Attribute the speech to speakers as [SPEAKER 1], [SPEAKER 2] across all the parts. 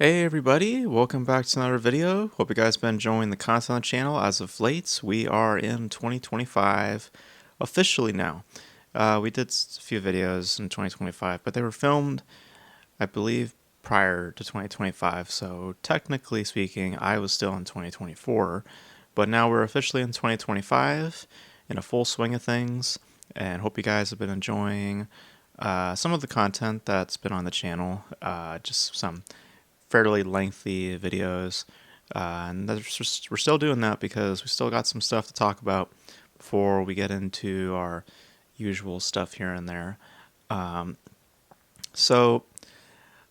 [SPEAKER 1] Hey everybody, welcome back to another video. Hope you guys been enjoying the content on the channel. As of late, we are in 2025 officially now. We did a few videos in 2025, but they were filmed, I believe, prior to 2025. So technically speaking, I was still in 2024, but now we're officially in 2025 in a full swing of things. And hope you guys have been enjoying some of the content that's been on the channel. Just some fairly lengthy videos. And we're still doing that because we still got some stuff to talk about before we get into our usual stuff here and there. Um, so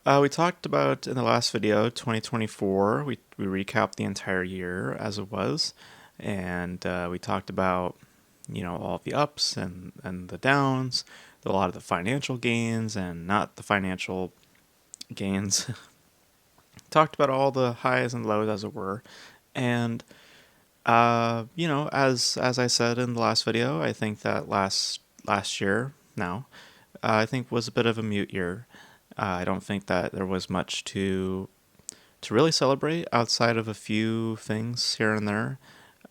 [SPEAKER 1] we talked about in the last video 2024. We recapped the entire year as it was, and we talked about all the ups and the downs, a lot of the financial gains and not the financial gains. Talked about all the highs and lows as it were, and as I said in the last video, I think that last year now, I think was a bit of a mute year. I don't think that there was much to really celebrate outside of a few things here and there.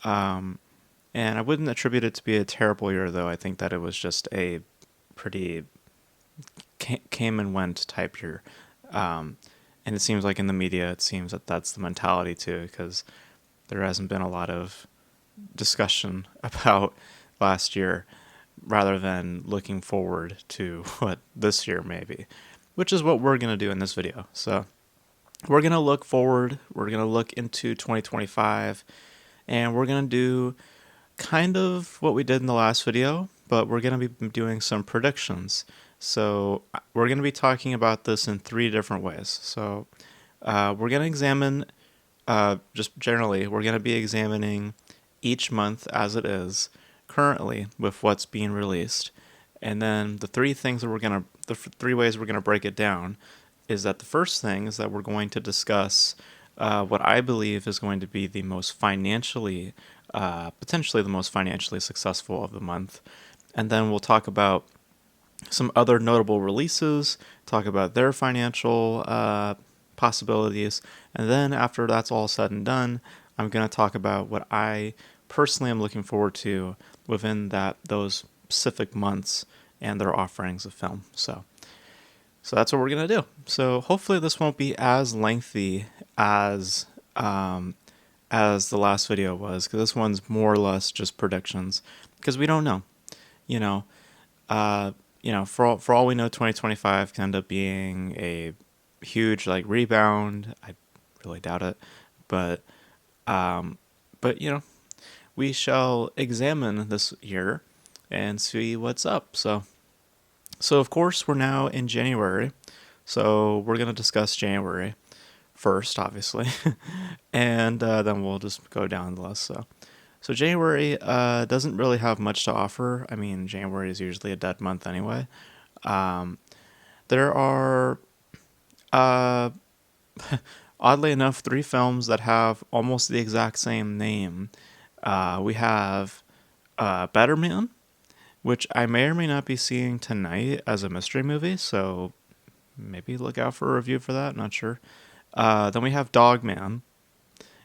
[SPEAKER 1] Um, and I wouldn't attribute it to be a terrible year, though. I think that it was just a pretty came and went type year. Um, and it seems like in the media, it seems that that's the mentality too, because there hasn't been a lot of discussion about last year rather than looking forward to what this year may be, which is what we're going to do in this video. So we're going to look forward, we're going to look into 2025, and we're going to do kind of what we did in the last video, but we're going to be doing some predictions. So we're going to be talking about this in three different ways. So we're going to examine, just generally, we're going to be examining each month as it is currently with what's being released. And then the three ways we're going to break it down is that the first thing is that we're going to discuss what I believe is going to be the most financially, potentially the most financially successful of the month. And then we'll talk about some other notable releases, talk about their financial possibilities, and then after that's all said and done, I'm going to talk about what I personally am looking forward to within those specific months and their offerings of film. So that's what we're going to do. So hopefully this won't be as lengthy as the last video was, because this one's more or less just predictions, because we don't know. You know, for all we know, 2025 can end up being a huge rebound. I really doubt it, but um, but we shall examine this year and see what's up. So of course we're now in January, so we're gonna discuss January first, obviously, and then we'll just go down the list. So January doesn't really have much to offer. I mean, January is usually a dead month anyway. Um, there are, uh, oddly enough, three films that have almost the exact same name. We have Better Man, which I may or may not be seeing tonight as a mystery movie, so maybe look out for a review for that. Not sure. Then we have Dog Man,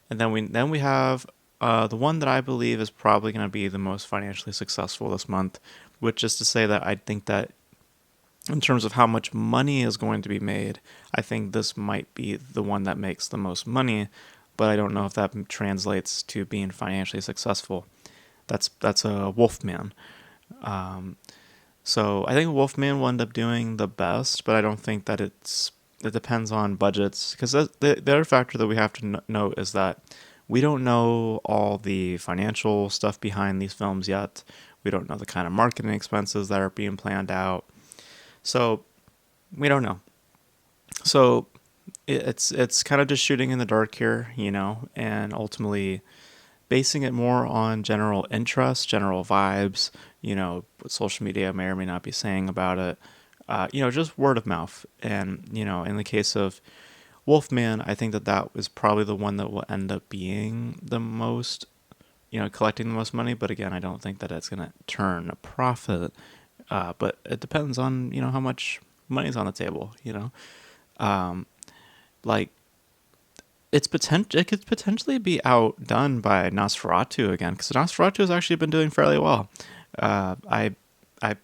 [SPEAKER 1] and then we have the one that I believe is probably going to be the most financially successful this month, which is to say that I think that in terms of how much money is going to be made, I think this might be the one that makes the most money, but I don't know if that translates to being financially successful. That's a Wolfman. Um, so I think Wolfman will end up doing the best, but I don't think that it depends on budgets, because the other factor that we have to note is that we don't know all the financial stuff behind these films yet. We don't know the kind of marketing expenses that are being planned out. So we don't know. So it's kind of just shooting in the dark here, and ultimately basing it more on general interest, general vibes, what social media may or may not be saying about it, just word of mouth. And, in the case of Wolfman, I think that was probably the one that will end up being the most, collecting the most money. But again, I don't think that it's going to turn a profit. But it depends on, how much money's on the table, Um, like it could potentially be outdone by Nosferatu again, because Nosferatu has actually been doing fairly well. I I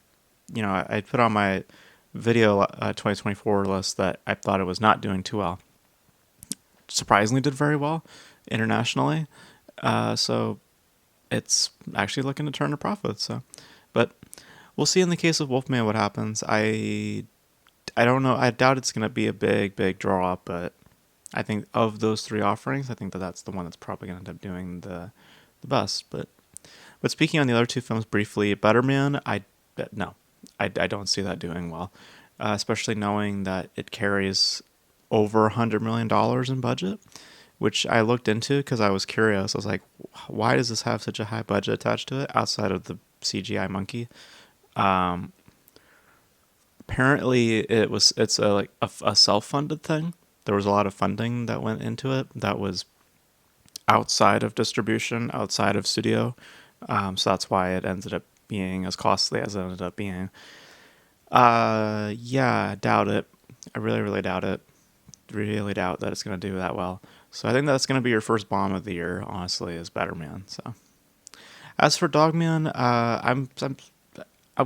[SPEAKER 1] I put on my video 2024 list that I thought it was not doing too well. Surprisingly, did very well internationally. So it's actually looking to turn a profit. So, but we'll see in the case of Wolfman what happens. I don't know. I doubt it's going to be a big draw up, but I think of those three offerings, I think that that's the one that's probably going to end up doing the best. But speaking on the other two films briefly, Better Man, no, I don't see that doing well, especially knowing that it carries over $100 million in budget, which I looked into because I was curious. I was like, why does this have such a high budget attached to it outside of the CGI monkey? Um, Apparently, it's a self-funded thing. There was a lot of funding that went into it that was outside of distribution, outside of studio. So that's why it ended up being as costly as it ended up being. Yeah, doubt it. I really doubt it. Really doubt that it's going to do that well. So I think that's going to be your first bomb of the year, honestly, is Better Man. So as for Dogman, I'm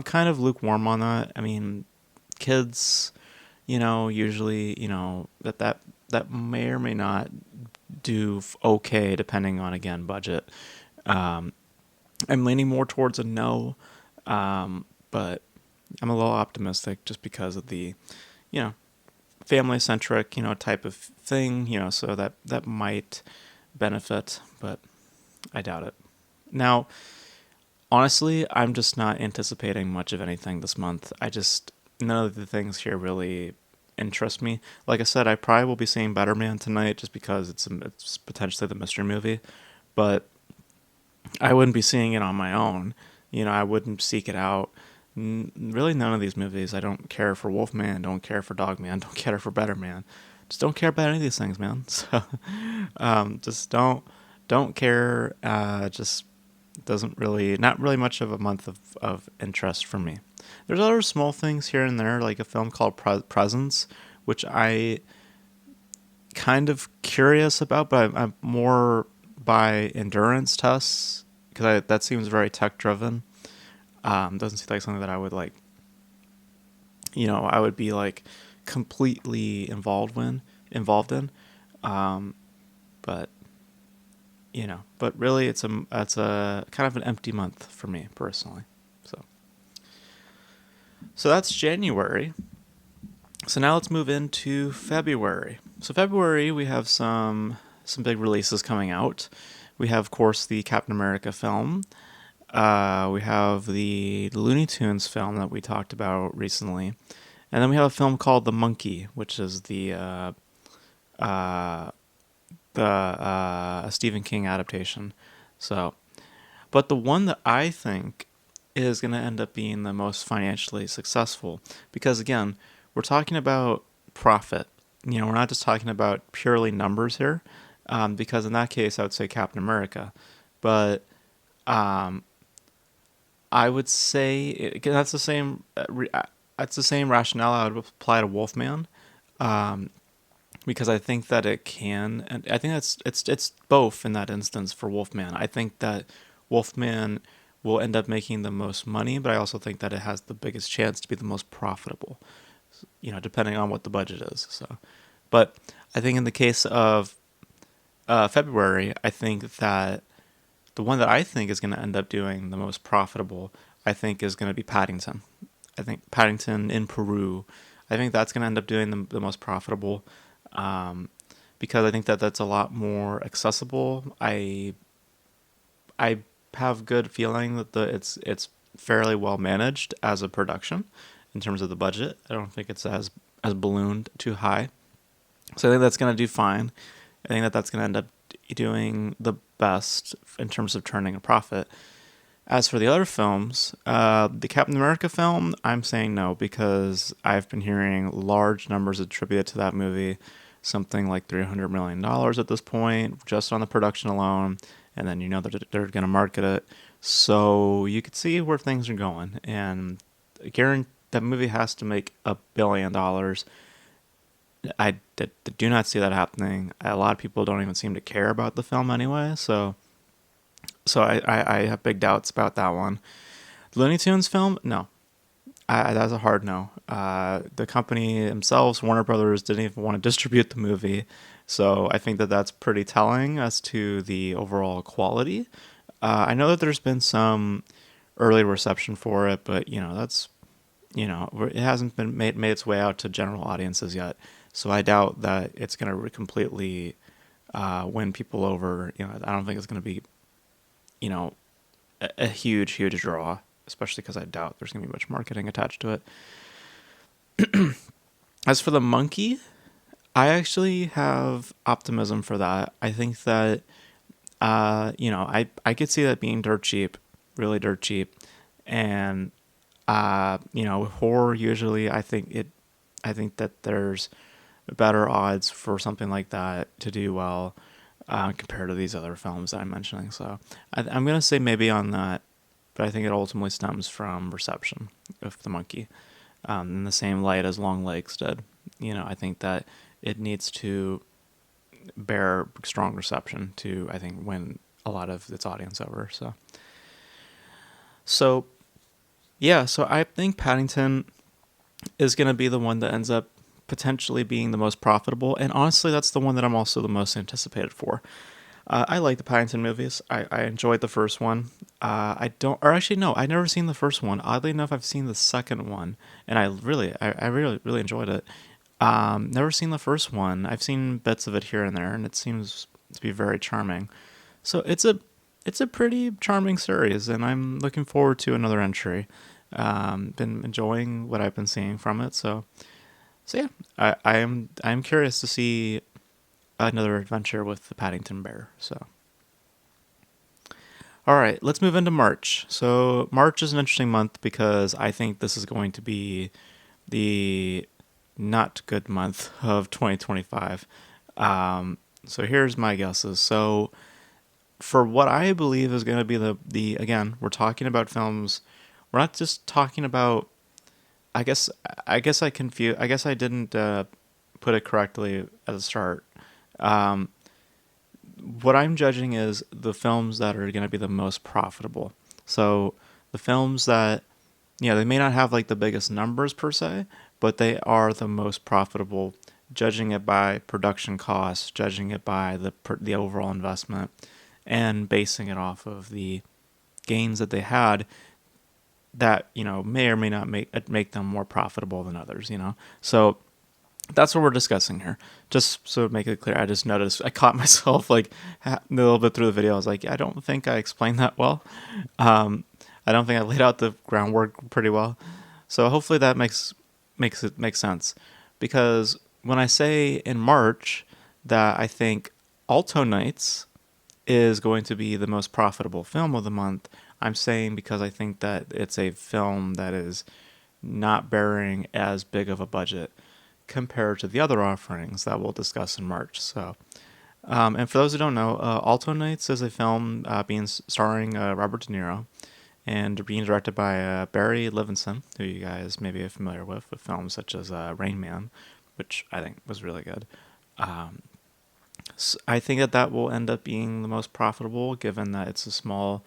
[SPEAKER 1] kind of lukewarm on that. I mean, kids, usually, that may or may not do okay depending on, again, budget. Um, I'm leaning more towards a no, but I'm a little optimistic just because of the, you know, family centric, type of thing, so that might benefit, but I doubt it. Now, honestly, I'm just not anticipating much of anything this month. None of the things here really interest me. Like I said, I probably will be seeing Better Man tonight just because it's potentially the mystery movie, but I wouldn't be seeing it on my own. I wouldn't seek it out. Really, none of these movies. I don't care for Wolfman, don't care for Dogman, don't care for Better Man. Just don't care about any of these things, man. So, just don't care. Just doesn't really, not really much of a month of interest for me. There's other small things here and there, like a film called Presence, which I kind of curious about, but I'm more by endurance tests because that seems very tech driven. Doesn't seem like something that I would like. I would be like completely involved in. Um, but but really, it's a kind of an empty month for me personally. So that's January. So now let's move into February. So February we have some big releases coming out. We have, of course, the Captain America film. We have the Looney Tunes film that we talked about recently, and then we have a film called The Monkey, which is uh, the Stephen King adaptation. So, but the one that I think is going to end up being the most financially successful, because again, we're talking about profit. We're not just talking about purely numbers here, because in that case, I would say Captain America, but um, I would say that's the same. That's the same rationale I would apply to Wolfman, um, because I think that it can, and I think it's both in that instance for Wolfman. I think that Wolfman will end up making the most money, but I also think that it has the biggest chance to be the most profitable. Depending on what the budget is. So, but I think in the case of February, I think that the one that I think is going to end up doing the most profitable, I think, is going to be Paddington. I think Paddington in Peru. I think that's going to end up doing the most profitable, um, because I think that that's a lot more accessible. I have good feeling that it's fairly well managed as a production in terms of the budget. I don't think it's as ballooned too high. So I think that's going to do fine. I think that that's going to end up doing the best in terms of turning a profit. As for the other films, the Captain America film, I'm saying no because I've been hearing large numbers attributed to that movie, something like $300 million at this point, just on the production alone. And then that they're going to market it. So you could see where things are going. And guarantee that movie has to make $1 billion do not see that happening. A lot of people don't even seem to care about the film anyway, so I have big doubts about that one. The Looney Tunes film, no, that's a hard no. The company themselves, Warner Brothers, didn't even want to distribute the movie, so I think that that's pretty telling as to the overall quality. I know that there's been some early reception for it, but that's it hasn't been made its way out to general audiences yet. So I doubt that it's going to completely win people over. I don't think it's going to be you know a huge draw, especially because I doubt there's going to be much marketing attached to it. As for the monkey, I actually have optimism for that. I think that I could see that being dirt cheap, really dirt cheap, and horror usually I think that there's better odds for something like that to do well compared to these other films that I'm mentioning. So I'm gonna say maybe on that, but I think it ultimately stems from reception of the monkey, in the same light as Long Legs did. I think that it needs to bear strong reception to, I think, win a lot of its audience over. So yeah, so I think Paddington is going to be the one that ends up potentially being the most profitable, and honestly, that's the one that I'm also the most anticipated for. I like the Paddington movies. I enjoyed the first one. I don't, or actually, no, I've never seen the first one. Oddly enough, I've seen the second one, and I really enjoyed it. Never seen the first one. I've seen bits of it here and there, and it seems to be very charming. So it's a pretty charming series, and I'm looking forward to another entry. Been enjoying what I've been seeing from it, so yeah, I'm curious to see another adventure with the Paddington Bear. So, all right, let's move into March. So March is an interesting month because I think this is going to be the not good month of 2025. So here's my guesses. So for what I believe is going to be the again, we're talking about films. We're not just talking about. I guess I didn't put it correctly at the start. Um, what I'm judging is the films that are going to be the most profitable. So the films that, they may not have like the biggest numbers per se, but they are the most profitable. Judging it by production costs, judging it by the overall investment, and basing it off of the gains that they had, that may or may not make them more profitable than others. So that's what we're discussing here. Just so to make it clear, I just noticed I caught myself like a little bit through the video. I was like, I don't think I explained that well. I don't think I laid out the groundwork pretty well. So hopefully that makes sense. Because when I say in March that I think Alto Nights is going to be the most profitable film of the month, I'm saying because I think that it's a film that is not bearing as big of a budget compared to the other offerings that we'll discuss in March. So, and for those who don't know, Alto Nights is a film starring Robert De Niro and being directed by Barry Levinson, who you guys maybe are familiar with films such as Rain Man, which I think was really good. So I think that will end up being the most profitable, given that it's a small.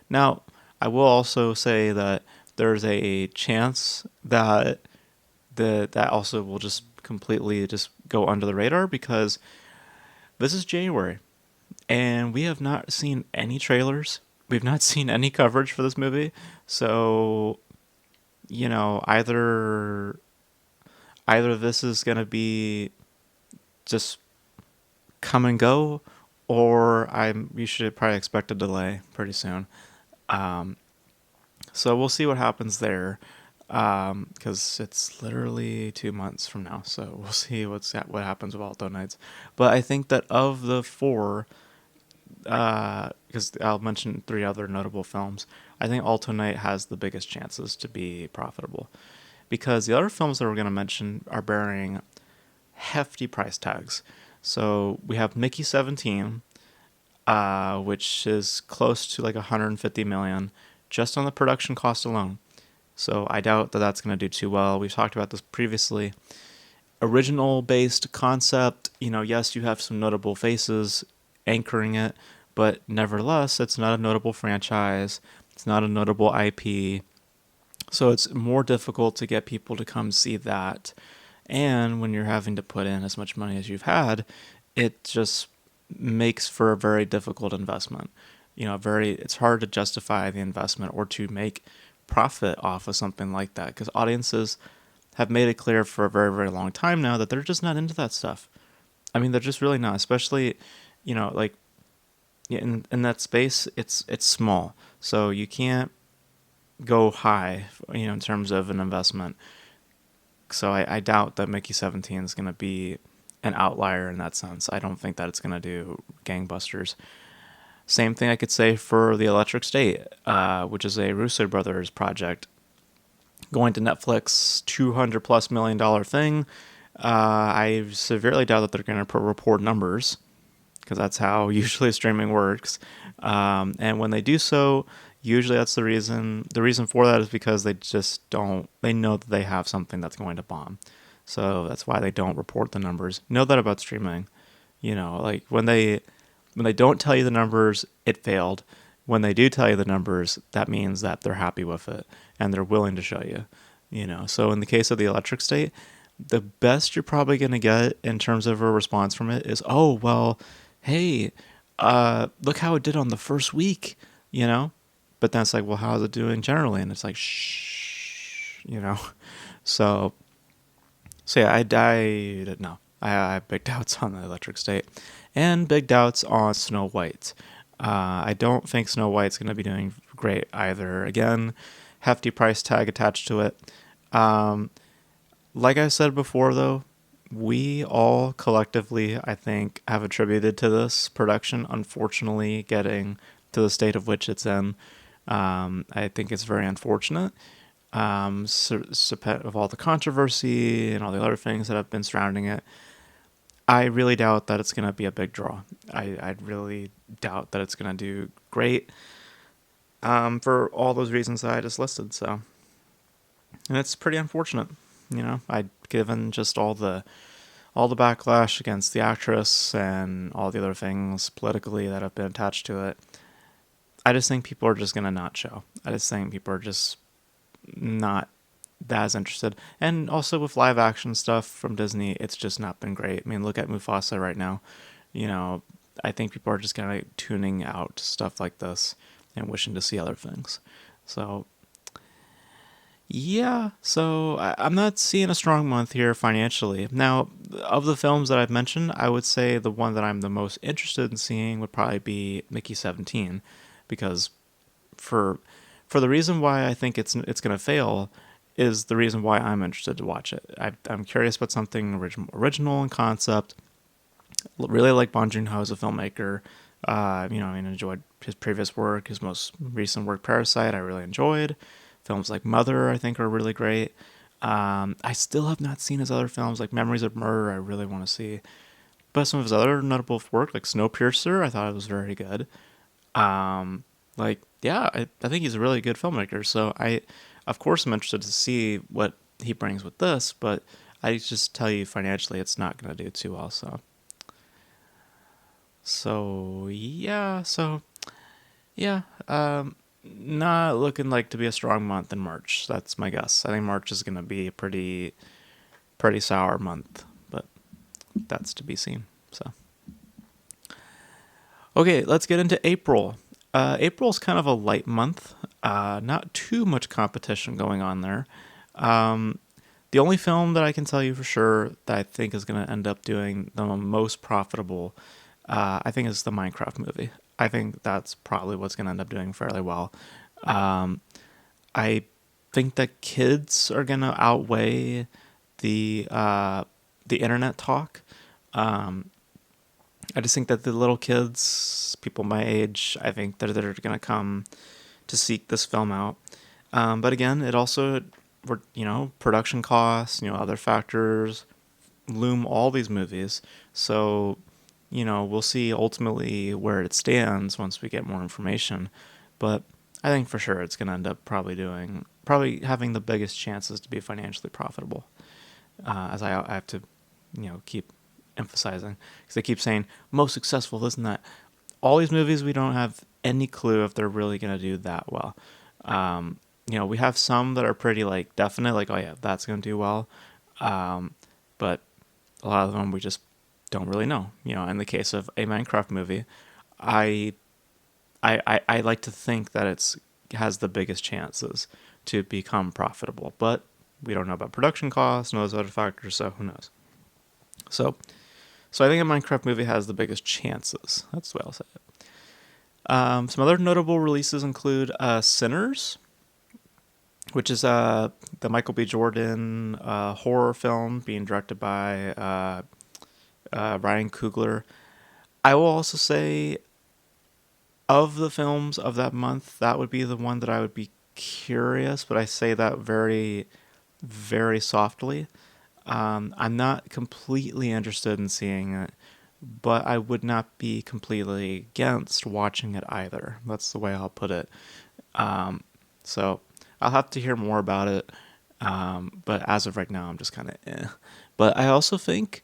[SPEAKER 1] Now, I will also say that there's a chance that that also will just completely just go under the radar because this is January and we have not seen any trailers. We've not seen any coverage for this movie. So, either this is going to be just come and go, or you should probably expect a delay pretty soon. So we'll see what happens there, because it's literally 2 months from now. So we'll see what happens with Alto Nights. But I think that of the four, because I'll mention three other notable films, I think Alto Night has the biggest chances to be profitable, because the other films that we're going to mention are bearing hefty price tags. So we have Mickey 17, which is close to like 150 million just on the production cost alone. So I doubt that that's going to do too well. We've talked about this previously. original based concept. Yes, you have some notable faces anchoring it, but nevertheless, it's not a notable franchise. It's not a notable IP. So it's more difficult to get people to come see that. And when you're having to put in as much money as you've had, it just makes for a very difficult investment. It's hard to justify the investment or to make profit off of something like that because audiences have made it clear for a very, very long time now that they're just not into that stuff. I mean, they're just really not, especially, like in that space, it's small. So you can't go high, in terms of an investment. So I doubt that Mickey 17 is going to be an outlier in that sense. I don't think that it's going to do gangbusters. Same thing I could say for The Electric State, which is a Russo brothers project. Going to Netflix, $200+ million thing. I severely doubt that they're going to report numbers because that's how usually streaming works. And when they do so, usually that's the reason. The reason for that is because they just don't. They know that they have something that's going to bomb, so that's why they don't report the numbers. Know that about streaming. Like when they don't tell you the numbers, it failed. When they do tell you the numbers, that means that they're happy with it and they're willing to show you. So in the case of The Electric State, the best you're probably going to get in terms of a response from it is, oh, well, hey, look how it did on the first week, But then it's like, well, how's it doing generally? And it's like, shh. So, yeah, I have big doubts on The Electric State and big doubts on Snow White. I don't think Snow White's going to be doing great either. Again, hefty price tag attached to it. Like I said before, though, we all collectively, I think, have attributed to this production, unfortunately, getting to the state of which it's in. I think it's very unfortunate. Of all the controversy and all the other things that have been surrounding it, I really doubt that it's going to be a big draw. I really doubt that it's going to do great for all those reasons that I just listed. So, and it's pretty unfortunate. Given just all the backlash against the actress and all the other things politically that have been attached to it, I just think people are just going to not show. I just think people are just not as interested. And also with live action stuff from Disney, it's just not been great. I mean, look at Mufasa right now. I think people are just kind of tuning out stuff like this and wishing to see other things. So, yeah, so I'm not seeing a strong month here financially. Now, of the films that I've mentioned, I would say the one that I'm the most interested in seeing would probably be Mickey 17, because for the reason why I think it's going to fail is the reason why I'm interested to watch it. I'm curious about something original in concept. Really like Bong Joon-ho as a filmmaker. I enjoyed his previous work, his most recent work, Parasite. I really enjoyed. Films like Mother, I think, are really great. I still have not seen his other films, like Memories of Murder. I really want to see. But some of his other notable work, like Snowpiercer, I thought it was very good. I think he's a really good filmmaker. So of course, I'm interested to see what he brings with this. But I just tell you, financially, it's not going to do too well. Yeah. Not looking like to be a strong month in March. That's my guess. I think March is going to be a pretty sour month, but that's to be seen. So, okay, let's get into April. April's kind of a light month. Not too much competition going on there. The only film that I can tell you for sure that I think is going to end up doing the most profitable, I think is the Minecraft movie. I think that's probably what's going to end up doing fairly well. I think that kids are going to outweigh the internet talk. I just think that the little kids, people my age, I think that they're going to come to seek this film out. But again, it also, production costs, other factors loom all these movies. So, we'll see ultimately where it stands once we get more information. But I think for sure it's going to end up probably having the biggest chances to be financially profitable. as I have to, keep emphasizing because they keep saying most successful, this and that. All these movies, we don't have any clue if they're really going to do that well. We have some that are pretty like definite, like, oh yeah, that's going to do well. But a lot of them we just don't really know. In the case of a Minecraft movie, I I like to think that it's has the biggest chances to become profitable, but we don't know about production costs and those other factors, so who knows? So, so I think a Minecraft movie has the biggest chances. That's the way I'll say it. Some other notable releases include Sinners, which is the Michael B. Jordan horror film being directed by Ryan Coogler. I will also say, of the films of that month, that would be the one that I would be curious, but I say that very, very softly. I'm not completely interested in seeing it, but I would not be completely against watching it either. That's the way I'll put it. So I'll have to hear more about it. But as of right now, I'm just kind of eh. But I also think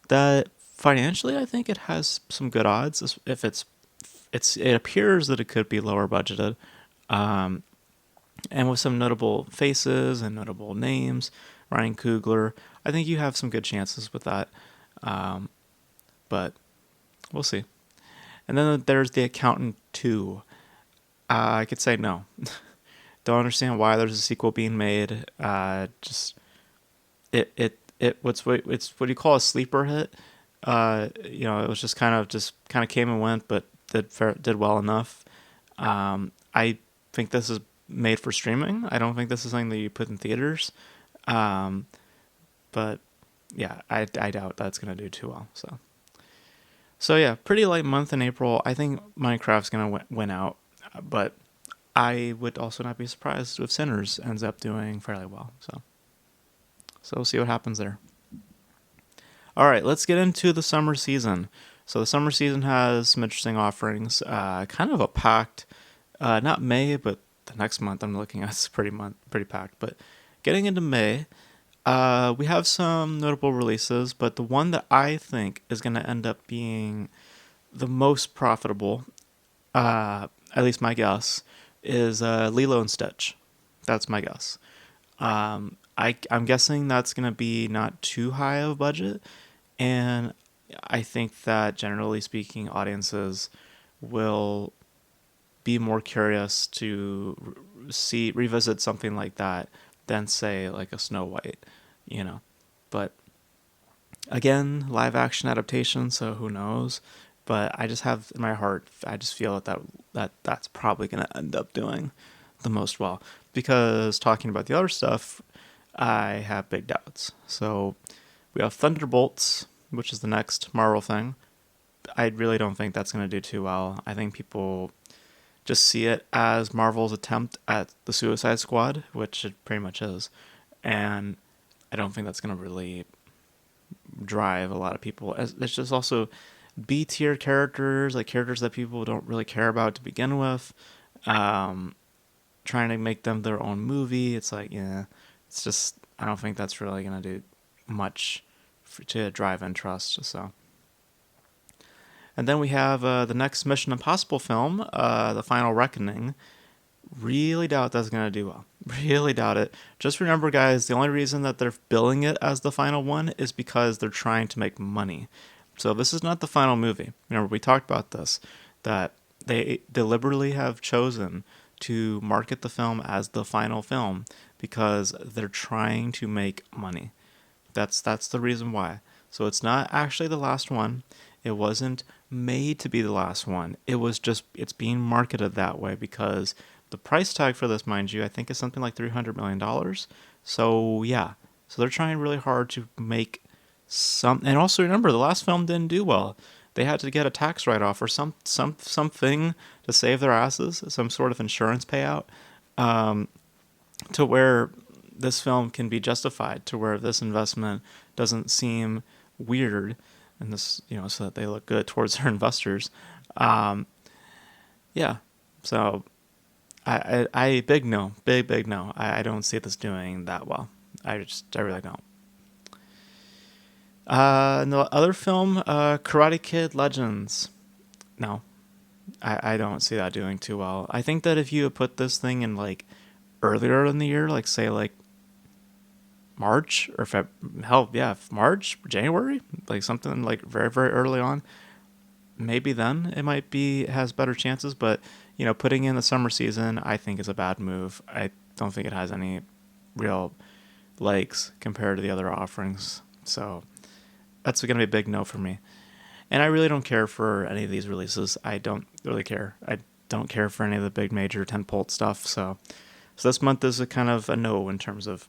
[SPEAKER 1] that financially, I think it has some good odds. If it appears that it could be lower budgeted, and with some notable faces and notable names, Ryan Coogler, I think you have some good chances with that. But we'll see. And then there's The Accountant 2. I could say no. Don't understand why there's a sequel being made. Just it it's what you call a sleeper hit. It was just kind of came and went, but did well enough. I think this is made for streaming. I don't think this is something that you put in theaters. But yeah, I doubt that's gonna do too well. So yeah, pretty light month in April. I think Minecraft's gonna win out, but I would also not be surprised if Sinners ends up doing fairly well. So we'll see what happens there. All right, let's get into the summer season. So the summer season has some interesting offerings. Kind of a packed, not May, but the next month I'm looking at is pretty packed. But getting into May, we have some notable releases, but the one that I think is going to end up being the most profitable, at least my guess, is Lilo and Stitch. That's my guess. I'm guessing that's going to be not too high of a budget, and I think that generally speaking, audiences will be more curious to revisit something like that than say like a Snow White, you know. But again, live action adaptation, so who knows? But I just have in my heart, I just feel that's probably going to end up doing the most well. Because talking about the other stuff, I have big doubts. So we have Thunderbolts, which is the next Marvel thing. I really don't think that's going to do too well. I think people just see it as Marvel's attempt at the Suicide Squad, which it pretty much is. And I don't think that's going to really drive a lot of people. It's just also B tier characters, like characters that people don't really care about to begin with. Trying to make them their own movie, it's like, yeah, it's just, I don't think that's really going to do much to drive interest. So, and then we have the next Mission Impossible film, The Final Reckoning. Really doubt that's going to do well. Really doubt it. Just remember, guys, the only reason that they're billing it as the final one is because they're trying to make money. So this is not the final movie. Remember, we talked about this, that they deliberately have chosen to market the film as the final film because they're trying to make money. That's the reason why. So it's not actually the last one. It wasn't made to be the last one. It's being marketed that way because the price tag for this, mind you, I think is something like $300 million. So yeah. So they're trying really hard to make some, and also remember the last film didn't do well. They had to get a tax write-off or something to save their asses, some sort of insurance payout, to where this film can be justified, to where this investment doesn't seem weird, and this, so that they look good towards their investors. Yeah. So I big no, big no. I don't see this doing that well. I really don't. The other film, Karate Kid Legends. No, I don't see that doing too well. I think that if you had put this thing in like earlier in the year, like say like March or hell yeah, March, January, like something like very very early on, maybe then it might be has better chances. But putting in the summer season, I think is a bad move. I don't think it has any real legs compared to the other offerings. So that's going to be a big no for me. And I really don't care for any of these releases. I don't really care. I don't care for any of the big major tentpole stuff. So this month is a kind of a no in terms of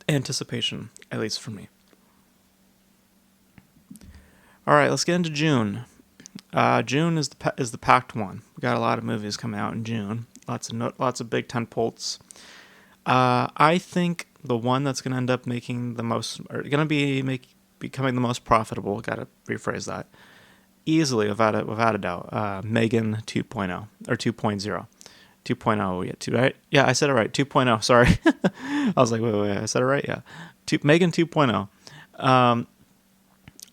[SPEAKER 1] anticipation, at least for me. All right, let's get into June. June is the packed one. We got a lot of movies coming out in June. Lots of big tentpoles. I think the one that's going to end up making the most, or going to becoming the most profitable. Got to rephrase that. Easily, without a doubt, Megan 2.0 or 2.0. 2.0, yeah, right? Yeah, I said it right. 2.0, sorry. I was like, wait, I said it right? Yeah. Megan 2.0.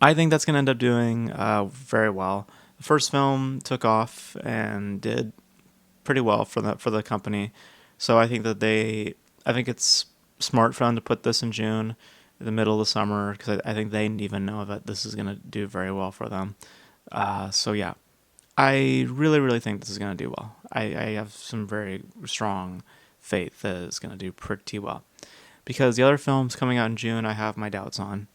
[SPEAKER 1] I think that's going to end up doing very well. The first film took off and did pretty well for the company. So I think it's smart for them to put this in June, in the middle of the summer, because I think they even know that this is going to do very well for them. So yeah, I really, really think this is going to do well. I have some very strong faith that it's going to do pretty well. Because the other films coming out in June, I have my doubts on.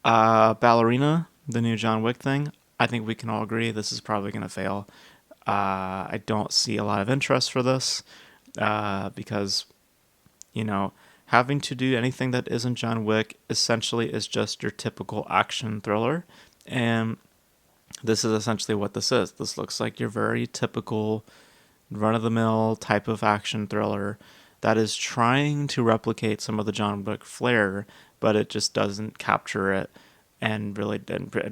[SPEAKER 1] Ballerina, the new John Wick thing, I think we can all agree this is probably going to fail. I don't see a lot of interest for this because, having to do anything that isn't John Wick essentially is just your typical action thriller. And this is essentially what this is. This looks like your very typical run of the mill type of action thriller that is trying to replicate some of the John Wick flair, but it just doesn't capture it. And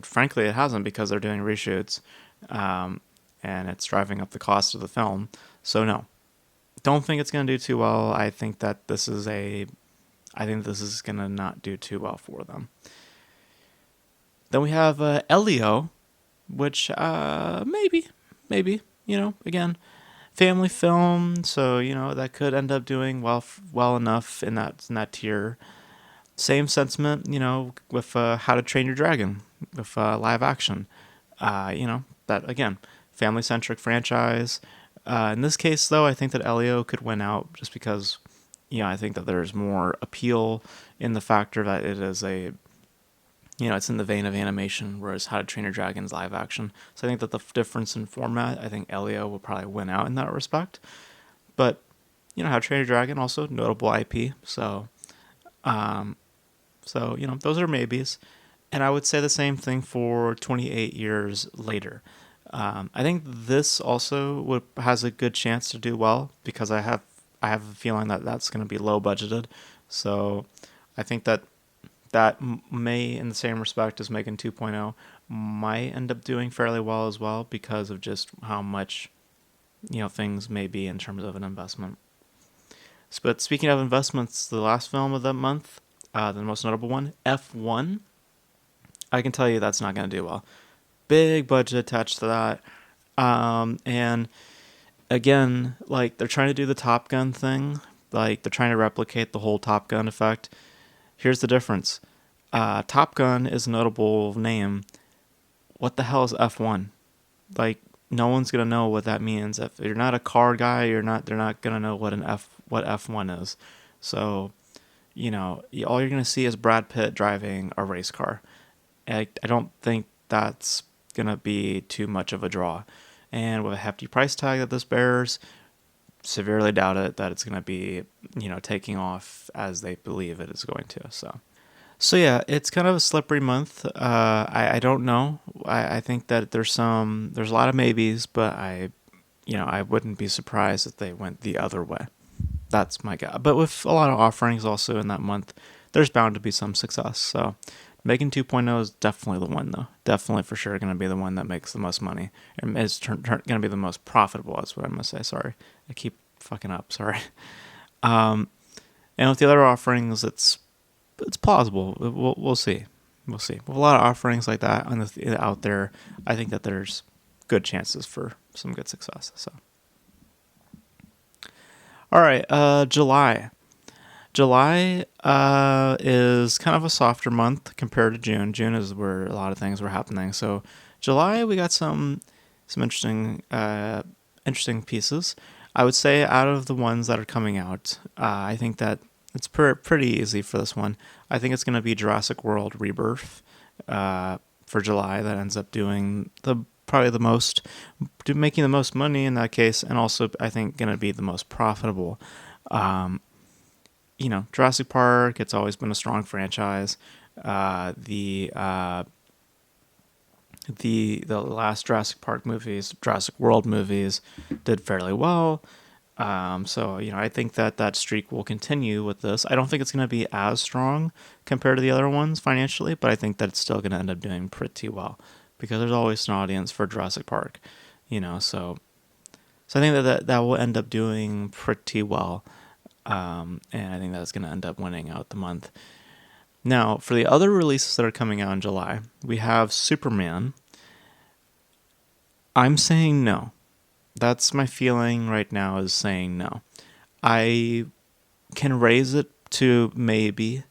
[SPEAKER 1] frankly, it hasn't because they're doing reshoots, and it's driving up the cost of the film. So no, don't think it's going to do too well. I think this is going to not do too well for them. Then we have Elio, which maybe again, family film, so that could end up doing well enough in that tier. Same sentiment, with How to Train Your Dragon, with live action. That again, family centric franchise. In this case, though, I think that Elio could win out just because, I think that there's more appeal in the factor that it is it's in the vein of animation, whereas How to Train Your Dragon is live action. So I think that the difference in format, I think Elio will probably win out in that respect. But, How to Train Your Dragon also notable IP, so those are maybes. And I would say the same thing for 28 Years Later. I think this also has a good chance to do well because I have a feeling that that's going to be low budgeted. So I think that may, in the same respect as Megan 2.0, might end up doing fairly well as well because of just how much things may be in terms of an investment. But speaking of investments, the last film of that month, the most notable one, F1, I can tell you that's not going to do well. Big budget attached to that. And again, like they're trying to do the Top Gun thing. Like they're trying to replicate the whole Top Gun effect. Here's the difference. Top Gun is a notable name. What the hell is F1? Like no one's going to know what that means. If you're not a car guy, they're not going to know what F1 is. So, all you're going to see is Brad Pitt driving a race car. I don't think that's going to be too much of a draw. And with a hefty price tag that this bears, severely doubt it that it's going to be, taking off as they believe it is going to. So yeah, it's kind of a slippery month. I don't know. I think that there's a lot of maybes, but I wouldn't be surprised if they went the other way. That's my guess. But with a lot of offerings also in that month, there's bound to be some success. So Megan 2.0 is definitely the one, though. Definitely for sure going to be the one that makes the most money. And is going to be the most profitable, is what I'm going to say. Sorry. I keep fucking up. Sorry. And with the other offerings, it's plausible. We'll see. We'll see. With a lot of offerings like that out there, I think that there's good chances for some good success. So, all right, July. July is kind of a softer month compared to June. June is where a lot of things were happening. So, July we got some interesting pieces. I would say out of the ones that are coming out, I think that it's pretty easy for this one. I think it's going to be Jurassic World Rebirth for July. That ends up doing probably the most, making the most money in that case, and also I think going to be the most profitable. Um, Jurassic Park. It's always been a strong franchise. The last Jurassic Park movies, Jurassic World movies, did fairly well. So I think that streak will continue with this. I don't think it's going to be as strong compared to the other ones financially, but I think that it's still going to end up doing pretty well because there's always an audience for Jurassic Park. So I think that will end up doing pretty well, and I think that's going to end up winning out the month. Now, for the other releases that are coming out in July, we have Superman. I'm saying no. That's my feeling right now, is saying no. I can raise it to maybe,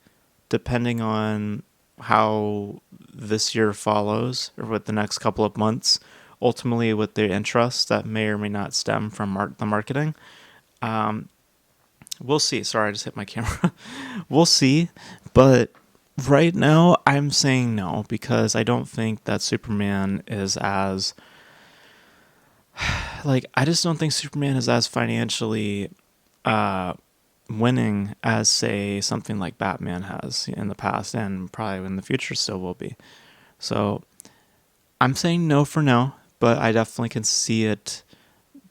[SPEAKER 1] depending on how this year follows or with the next couple of months, ultimately with the interest that may or may not stem from the marketing. Um, we'll see. Sorry, I just hit my camera. We'll see. But right now, I'm saying no because I don't think that Superman is as I just don't think Superman is as financially uh, winning as, say, something like Batman has in the past and probably in the future still will be. So I'm saying no for now, but I definitely can see it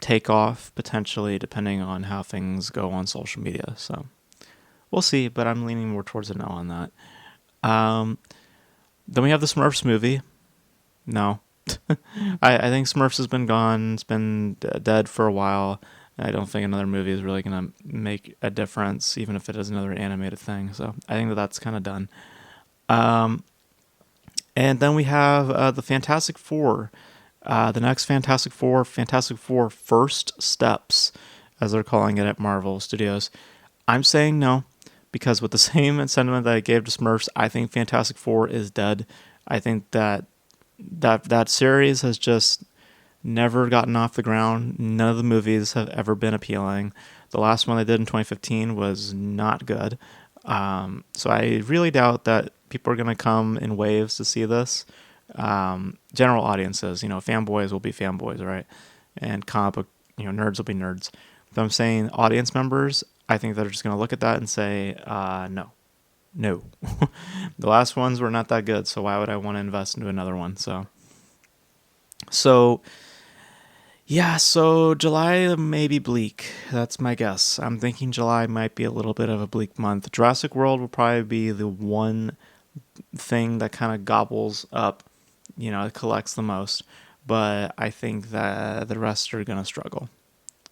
[SPEAKER 1] take off potentially depending on how things go on social media. So we'll see, but I'm leaning more towards a no on that. Um, then we have the Smurfs movie. No. I think Smurfs has been gone. It's been dead for a while. I don't think another movie is really going to make a difference, even if it is another animated thing. So I think that's kind of done. Um, and then we have the Fantastic Four. The next Fantastic Four First Steps, as they're calling it at Marvel Studios. I'm saying no, because with the same sentiment that I gave to Smurfs, I think Fantastic Four is dead. I think that series has just never gotten off the ground. None of the movies have ever been appealing. The last one they did in 2015 was not good. So I really doubt that people are going to come in waves to see this. General audiences, fanboys will be fanboys, right? And comic book, nerds will be nerds. But I'm saying audience members, I think they're just going to look at that and say, no. No. The last ones were not that good, so why would I want to invest into another one? So yeah, so July may be bleak. That's my guess. I'm thinking July might be a little bit of a bleak month. Jurassic World will probably be the one thing that kind of gobbles up, it collects the most. But I think that the rest are going to struggle.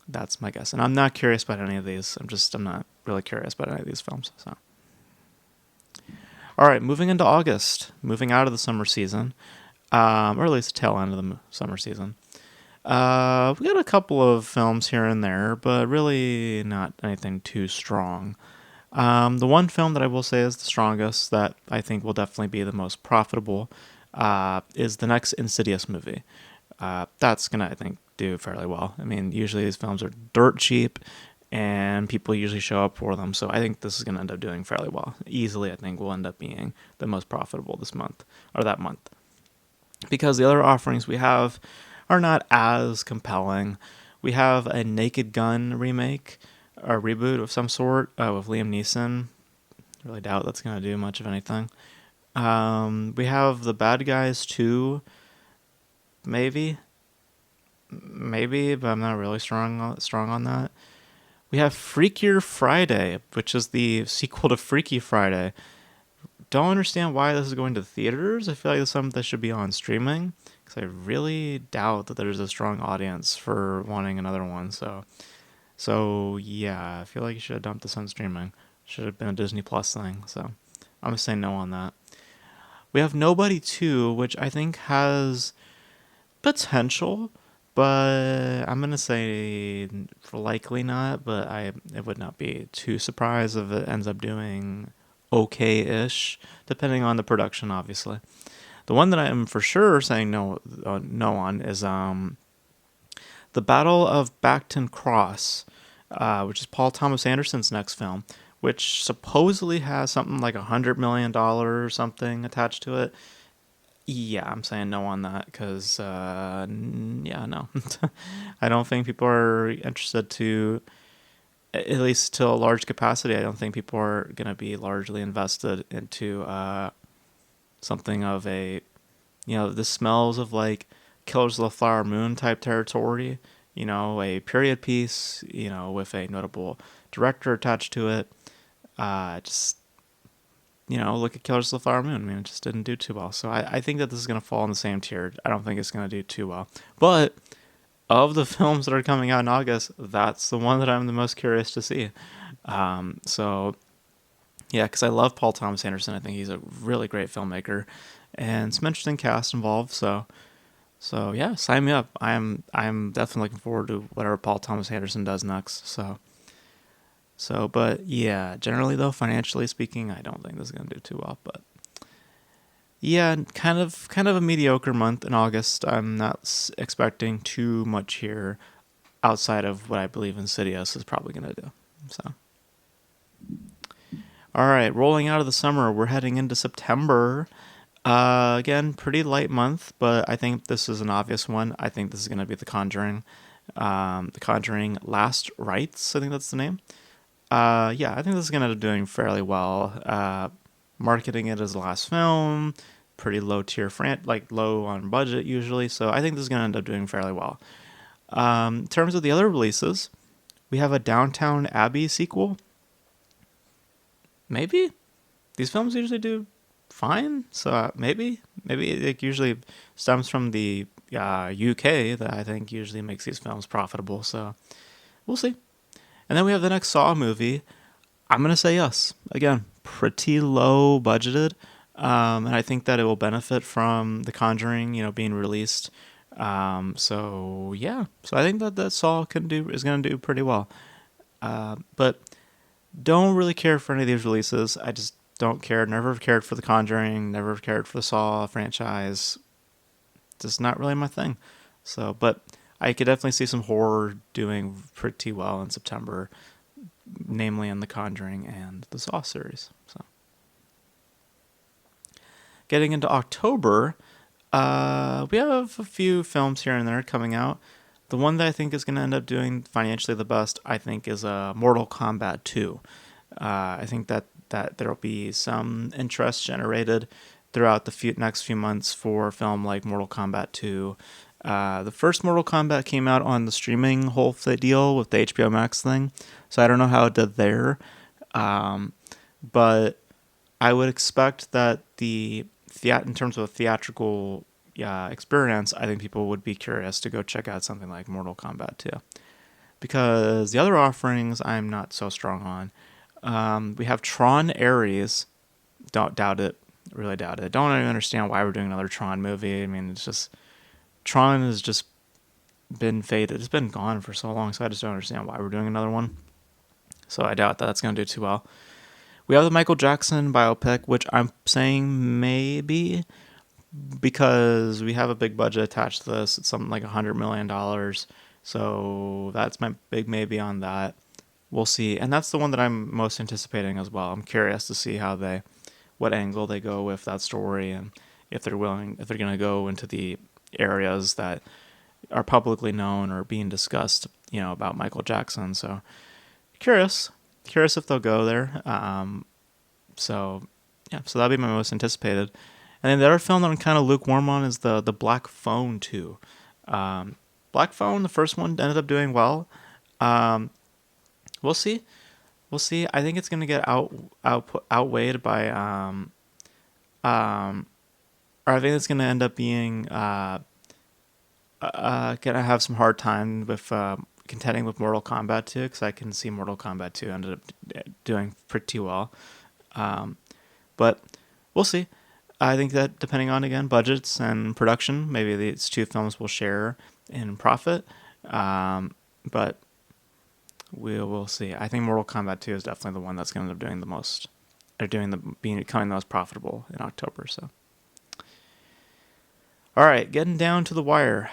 [SPEAKER 1] That's my guess. And I'm not curious about any of these. I'm not really curious about any of these films. So, all right, moving into August, moving out of the summer season, or at least the tail end of the summer season. We got a couple of films here and there, but really not anything too strong. The one film that I will say is the strongest, that I think will definitely be the most profitable, is the next Insidious movie. That's going to, I think, do fairly well. I mean, usually these films are dirt cheap, and people usually show up for them, so I think this is going to end up doing fairly well. Easily, I think, will end up being the most profitable this month, or that month. Because the other offerings we have are not as compelling. We have a Naked Gun remake, a reboot of some sort with Liam Neeson. Really doubt that's going to do much of anything. We have The Bad Guys 2, maybe, but I'm not really strong on that. We have Freakier Friday, which is the sequel to Freaky Friday. Don't understand why this is going to theaters. I feel like it's something that should be on streaming, because I really doubt that there's a strong audience for wanting another one. So yeah, I feel like you should have dumped this on streaming. Should have been a Disney Plus thing. So I'm gonna say no on that. We have Nobody 2, which I think has potential, but I'm gonna say likely not. But it would not be too surprised if it ends up doing okay-ish, depending on the production, obviously. The one that I am for sure saying no on is the Battle of Bacton Cross, which is Paul Thomas Anderson's next film, which supposedly has something like $100 million or something attached to it. Yeah, I'm saying no on that because, yeah, no. I don't think people are interested to, at least to a large capacity, I don't think people are going to be largely invested into something of a, this smells of like Killers of the Flower Moon type territory, a period piece, with a notable director attached to it. Just look at Killers of the Flower Moon. I mean, it just didn't do too well. So I think that this is going to fall in the same tier. I don't think it's going to do too well. But of the films that are coming out in August, that's the one that I'm the most curious to see. So, yeah, because I love Paul Thomas Anderson. I think he's a really great filmmaker, and some interesting cast involved. So yeah, sign me up. I'm definitely looking forward to whatever Paul Thomas Anderson does next. But yeah, generally though, financially speaking, I don't think this is gonna do too well. But yeah, kind of a mediocre month in August. I'm not expecting too much here outside of what I believe Insidious is probably gonna do. So, all right, rolling out of the summer, we're heading into September. Again, pretty light month, but I think this is an obvious one. I think this is gonna be The Conjuring. The Conjuring Last Rites, I think that's the name. Yeah, I think this is gonna end up doing fairly well. Marketing it as the last film, pretty low tier like low on budget usually. So I think this is gonna end up doing fairly well. In terms of the other releases, we have a Downtown Abbey sequel. Maybe these films usually do fine, so maybe it usually stems from the UK that I think usually makes these films profitable. So we'll see. And then we have the next Saw movie. I'm gonna say yes. Again, pretty low budgeted, and I think that it will benefit from The Conjuring, being released. So yeah, so I think that Saw is gonna do pretty well. But don't really care for any of these releases. I just don't care. Never cared for The Conjuring. Never cared for the Saw franchise. Just not really my thing. So, but I could definitely see some horror doing pretty well in September, namely in The Conjuring and the Saw series. So, getting into October, we have a few films here and there coming out. The one that I think is going to end up doing financially the best, I think, is Mortal Kombat 2. I think that there will be some interest generated throughout the next few months for a film like Mortal Kombat 2. The first Mortal Kombat came out on the streaming whole deal with the HBO Max thing, so I don't know how it did there. But I would expect that in terms of a theatrical experience, I think people would be curious to go check out something like Mortal Kombat 2. Because the other offerings I'm not so strong on. We have Tron Ares. Don't doubt it. Really doubt it. Don't even understand why we're doing another Tron movie. I mean, it's just Tron has just been faded. It's been gone for so long, so I just don't understand why we're doing another one. So I doubt that's going to do too well. We have the Michael Jackson biopic, which I'm saying maybe because we have a big budget attached to this. It's something like $100 million. So that's my big maybe on that. We'll see. And that's the one that I'm most anticipating as well. I'm curious to see what angle they go with that story, and if they're going to go into the areas that are publicly known or being discussed, about Michael Jackson. So curious if they'll go there. So yeah, so that'll be my most anticipated. And then the other film that I'm kind of lukewarm on is the Black Phone 2. Black Phone, the first one, ended up doing well. We'll see. I think it's gonna get outweighed by or I think it's gonna end up being gonna have some hard time with contending with Mortal Kombat 2, because I can see Mortal Kombat 2 ended up doing pretty well. But we'll see. I think that depending on, again, budgets and production, maybe these two films will share in profit. But we'll see. I think Mortal Kombat 2 is definitely the one that's going to end up doing the most, or becoming the most profitable in October. So, all right, getting down to the wire.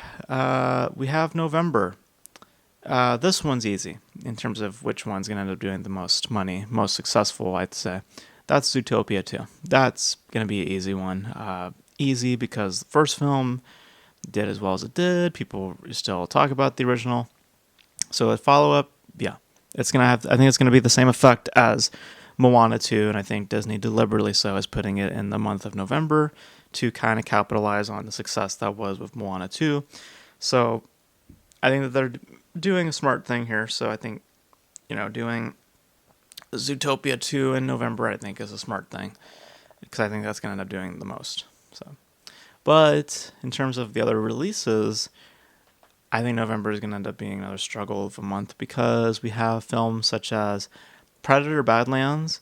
[SPEAKER 1] We have November. This one's easy in terms of which one's going to end up doing the most money, most successful, I'd say. That's Zootopia 2. That's going to be an easy one. Easy because the first film did as well as it did. People still talk about the original. So a follow-up, yeah, it's going to have, I think it's going to be the same effect as Moana 2, and I think Disney deliberately so is putting it in the month of November to kind of capitalize on the success that was with Moana 2. So I think that they're doing a smart thing here. So I think, doing Zootopia 2 in November, I think, is a smart thing because I think that's going to end up doing the most. So, but in terms of the other releases, I think November is going to end up being another struggle of a month because we have films such as Predator Badlands,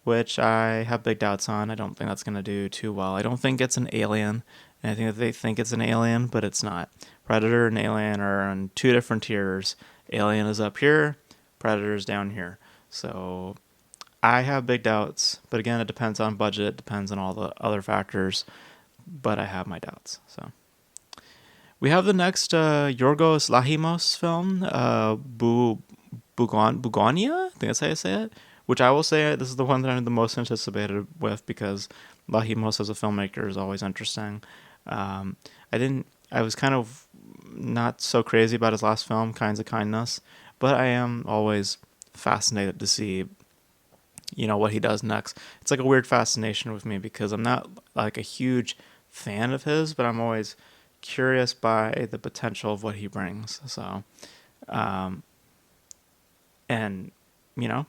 [SPEAKER 1] which I have big doubts on. I don't think that's going to do too well. I don't think it's an Alien. And I think that they think it's an Alien, but it's not. Predator and Alien are on two different tiers. Alien is up here, Predator is down here. So I have big doubts. But again, it depends on budget, it depends on all the other factors. But I have my doubts. So we have the next Yorgos Lanthimos film, Bugonia? I think that's how you say it. Which I will say, this is the one that I'm the most anticipated with because Lanthimos as a filmmaker is always interesting. I was kind of not so crazy about his last film, Kinds of Kindness, but I am always fascinated to see, what he does next. It's like a weird fascination with me because I'm not like a huge fan of his, but I'm always curious by the potential of what he brings. So, and yeah,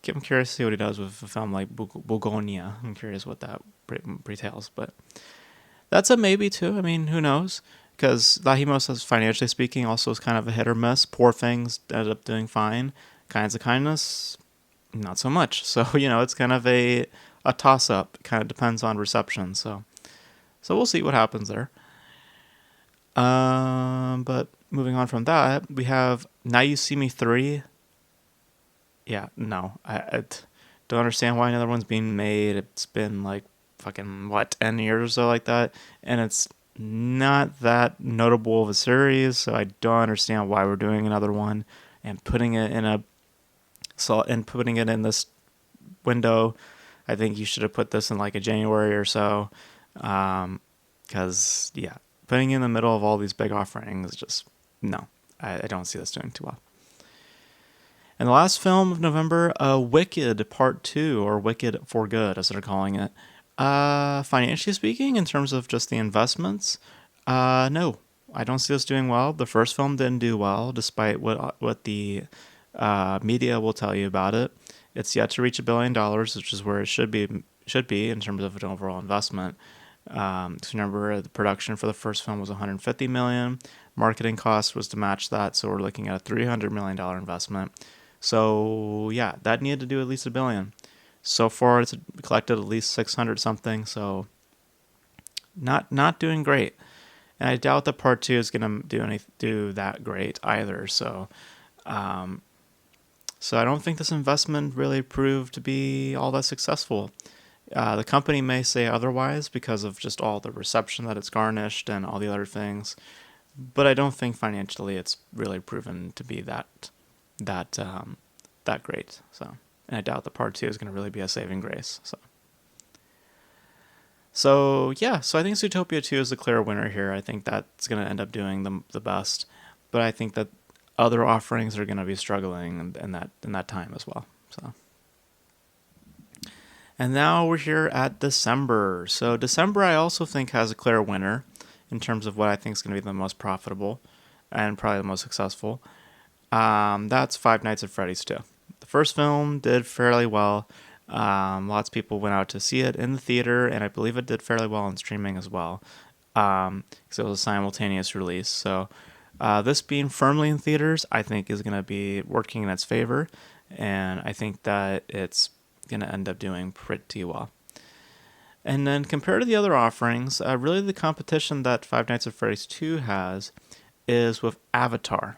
[SPEAKER 1] I'm curious to see what he does with a film like Bugonia. I'm curious what that retails, but that's a maybe too. I mean, who knows? Because Lanthimos, as financially speaking, also is kind of a hit or miss. Poor Things ended up doing fine. Kinds of Kindness, not so much. So it's kind of a toss up. It kind of depends on reception. So we'll see what happens there. But moving on from that, we have Now You See Me 3. Yeah, no, I don't understand why another one's being made. It's been like fucking 10 years or so like that, and it's not that notable of a series, so I don't understand why we're doing another one and putting it in this window. I think you should have put this in like a January or so, because putting it in the middle of all these big offerings, just no, I don't see this doing too well. And the last film of November, Wicked Part 2, or Wicked for Good, as they're calling it. Financially speaking, in terms of just the investments, no, I don't see this doing well. The first film didn't do well, despite what the media will tell you about it. It's yet to reach $1 billion, which is where it should be in terms of an overall investment. So remember, the production for the first film was $150 million. Marketing cost was to match that, so we're looking at a $300 million investment. So yeah, that needed to do at least $1 billion. So far, it's collected at least 600 something. So not doing great. And I doubt that part 2 is gonna do that great either. So I don't think this investment really proved to be all that successful. The company may say otherwise because of just all the reception that it's garnished and all the other things, but I don't think financially it's really proven to be that great. So, and I doubt that part 2 is going to really be a saving grace. So yeah. So I think Zootopia 2 is the clear winner here. I think that's going to end up doing the best, but I think that other offerings are going to be struggling in that time as well. So. And now we're here at December. So December I also think has a clear winner in terms of what I think is going to be the most profitable and probably the most successful. That's Five Nights at Freddy's 2. The first film did fairly well. Lots of people went out to see it in the theater, and I believe it did fairly well on streaming as well, because it was a simultaneous release. So this being firmly in theaters, I think is going to be working in its favor, and I think that it's going to end up doing pretty well. And then compared to the other offerings, really the competition that Five Nights at Freddy's 2 has is with Avatar,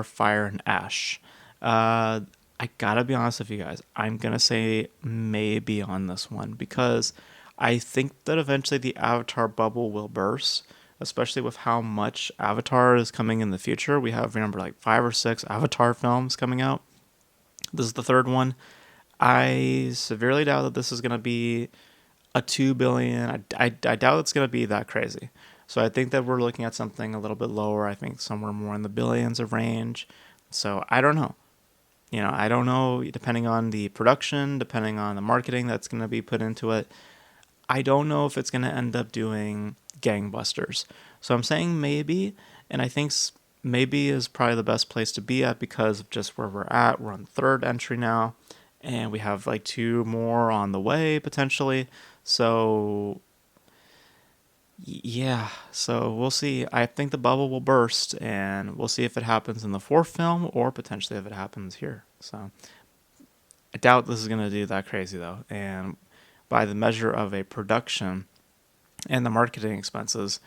[SPEAKER 1] Fire and Ash. I gotta be honest with you guys. I'm gonna say maybe on this one because I think that eventually the Avatar bubble will burst, especially with how much Avatar is coming in the future. We have, remember, like 5 or 6 Avatar films coming out. This is the third one. I severely doubt that this is gonna be a 2 billion. I doubt it's gonna be that crazy. So I think that we're looking at something a little bit lower. I think somewhere more in the billions of range. So I don't know. I don't know, depending on the production, depending on the marketing that's going to be put into it. I don't know if it's going to end up doing gangbusters. So I'm saying maybe, and I think maybe is probably the best place to be at because of just where we're at. We're on third entry now, and we have like 2 more on the way potentially. So yeah, so we'll see. I think the bubble will burst, and we'll see if it happens in the 4th film or potentially if it happens here. So I doubt this is going to do that crazy, though. And by the measure of a production and the marketing expenses,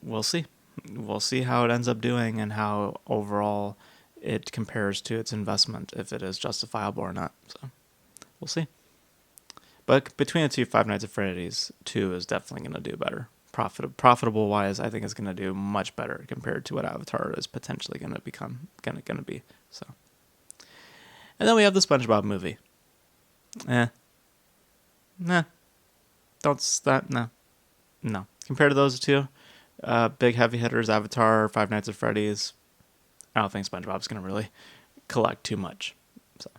[SPEAKER 1] we'll see. We'll see how it ends up doing and how overall it compares to its investment, if it is justifiable or not. So we'll see. But between the two, Five Nights at Freddy's 2 is definitely going to do better. Profitable wise, I think it's going to do much better compared to what Avatar is potentially going to become, going to be. So, and then we have the SpongeBob movie. Nah, don't stop. No. Compared to those two, big heavy hitters, Avatar, Five Nights at Freddy's. I don't think SpongeBob's going to really collect too much. So.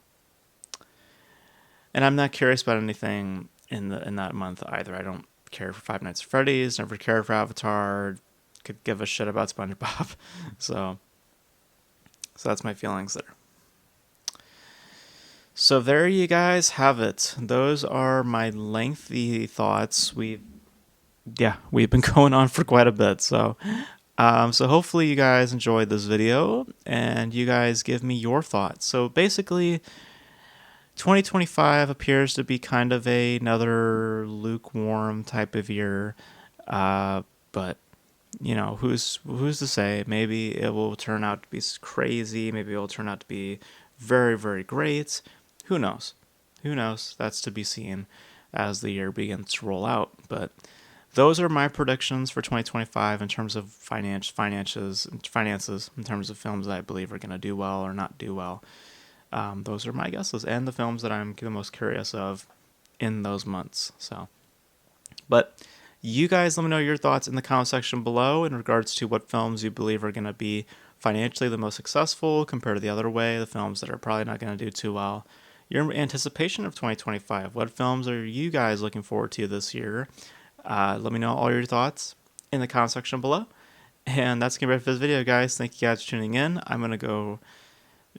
[SPEAKER 1] And I'm not curious about anything in that month either. I don't care for Five Nights at Freddy's, never cared for Avatar, could give a shit about SpongeBob. So that's my feelings there. So there you guys have it. Those are my lengthy thoughts. We've been going on for quite a bit. So hopefully you guys enjoyed this video and you guys give me your thoughts. So basically, 2025 appears to be kind of another lukewarm type of year, but who's to say? Maybe it will turn out to be crazy. Maybe it will turn out to be very, very great. Who knows? That's to be seen as the year begins to roll out. But those are my predictions for 2025 in terms of finances, in terms of films that I believe are going to do well or not do well. Those are my guesses and the films that I'm the most curious of in those months. So, but you guys let me know your thoughts in the comment section below in regards to what films you believe are going to be financially the most successful compared to the other way, the films that are probably not going to do too well. Your anticipation of 2025. What films are you guys looking forward to this year? Let me know all your thoughts in the comment section below. And that's going to be it for this video, guys. Thank you guys for tuning in. I'm going to go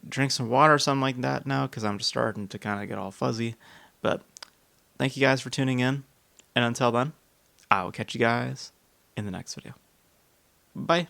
[SPEAKER 1] drink some water or something like that now because I'm just starting to kind of get all fuzzy. But thank you guys for tuning in. And until then, I will catch you guys in the next video. Bye.